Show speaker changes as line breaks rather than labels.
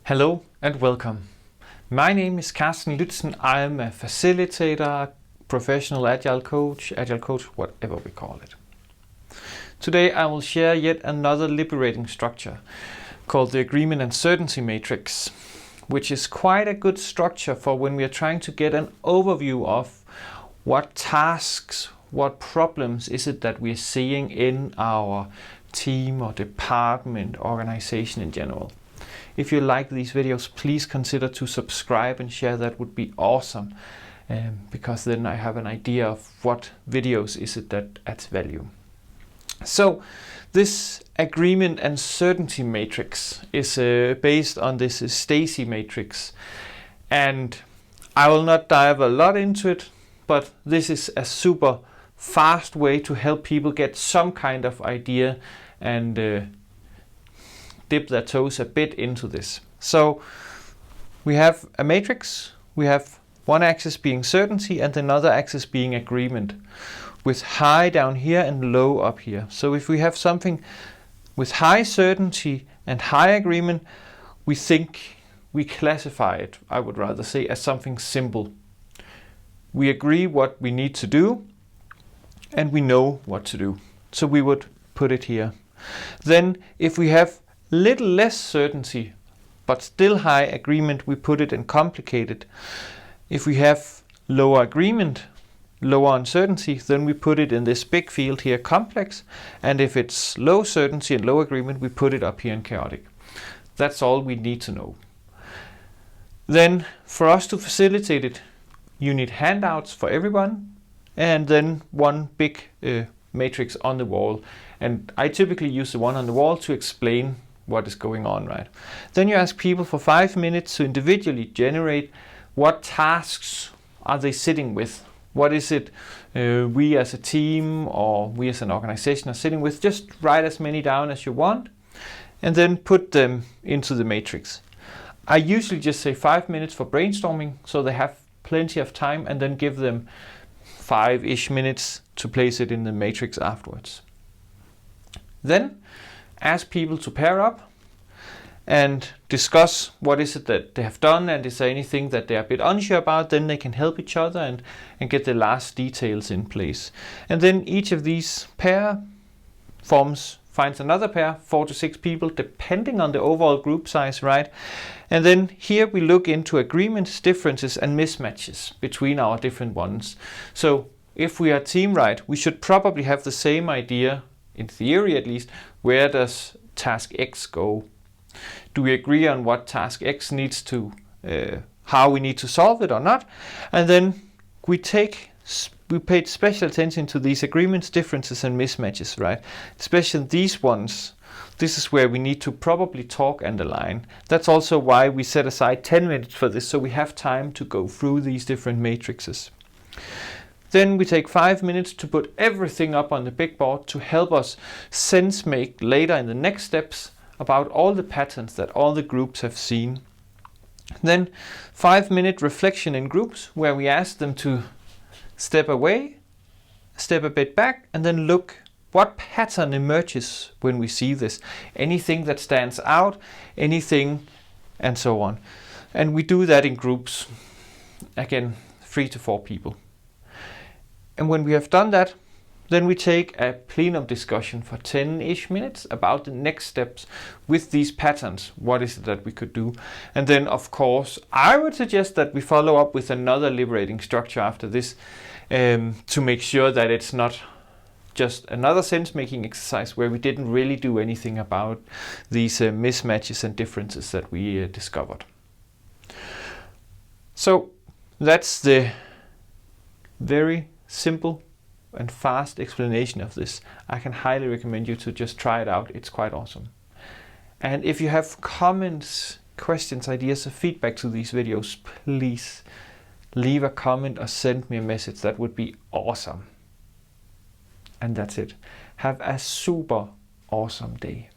Hello and welcome. My name is Carsten Lützen. I'm a facilitator, professional agile coach, whatever we call it. Today I will share yet another liberating structure called the Agreement and Certainty Matrix, which is quite a good structure for when we are trying to get an overview of what tasks, what problems is it that we're seeing in our team or department, organization in general. If you like these videos, please consider to subscribe and share. That would be awesome, because then I have an idea of what videos is it that adds value. So this agreement and certainty matrix is based on this Stacy matrix, and I will not dive a lot into it, but this is a super fast way to help people get some kind of idea and dip their toes a bit into this. So we have a matrix, we have one axis being certainty and another axis being agreement, with high down here and low up here. So if we have something with high certainty and high agreement, we classify it, I would rather say, as something simple. We agree what we need to do and we know what to do. So we would put it here. Then if we have little less certainty but still high agreement, we put it in complicated. If we have lower agreement, lower uncertainty, then we put it in this big field here, complex. And if it's low certainty and low agreement, we put it up here in chaotic. That's all we need to know. Then for us to facilitate it, you need handouts for everyone and then one big matrix on the wall. And I typically use the one on the wall to explain what is going on, right? Then you ask people for 5 minutes to individually generate what tasks are they sitting with. What is it we as a team or we as an organization are sitting with. Just write as many down as you want and then put them into the matrix. I usually just say 5 minutes for brainstorming so they have plenty of time, and then give them 5-ish minutes to place it in the matrix afterwards. Then ask people to pair up and discuss what is it that they have done, and is there anything that they're a bit unsure about. Then they can help each other and get the last details in place. And then each of these pair finds another pair, 4 to 6 people, depending on the overall group size, right? And then here we look into agreements, differences and mismatches between our different ones. So if we are team right, we should probably have the same idea, in theory at least. Where does task X go? Do we agree on what task X needs to, how we need to solve it or not? And then we paid special attention to these agreements, differences and mismatches, right? Especially these ones. This is where we need to probably talk and align. That's also why we set aside 10 minutes for this, so we have time to go through these different matrices. Then we take 5 minutes to put everything up on the big board to help us sense make later in the next steps about all the patterns that all the groups have seen. Then 5-minute reflection in groups where we ask them to step away, step a bit back, and then look what pattern emerges when we see this. Anything that stands out, anything, and so on. And we do that in groups, again, 3 to 4 people. And when we have done that, then we take a plenum discussion for 10-ish minutes about the next steps with these patterns. What is it that we could do? And then, of course, I would suggest that we follow up with another liberating structure after this, to make sure that it's not just another sense-making exercise where we didn't really do anything about these mismatches and differences that we discovered. So that's the very simple and fast explanation of this. I can highly recommend you to just try it out. It's quite awesome. And if you have comments, questions, ideas, or feedback to these videos, please leave a comment or send me a message. That would be awesome. And that's it. Have a super awesome day.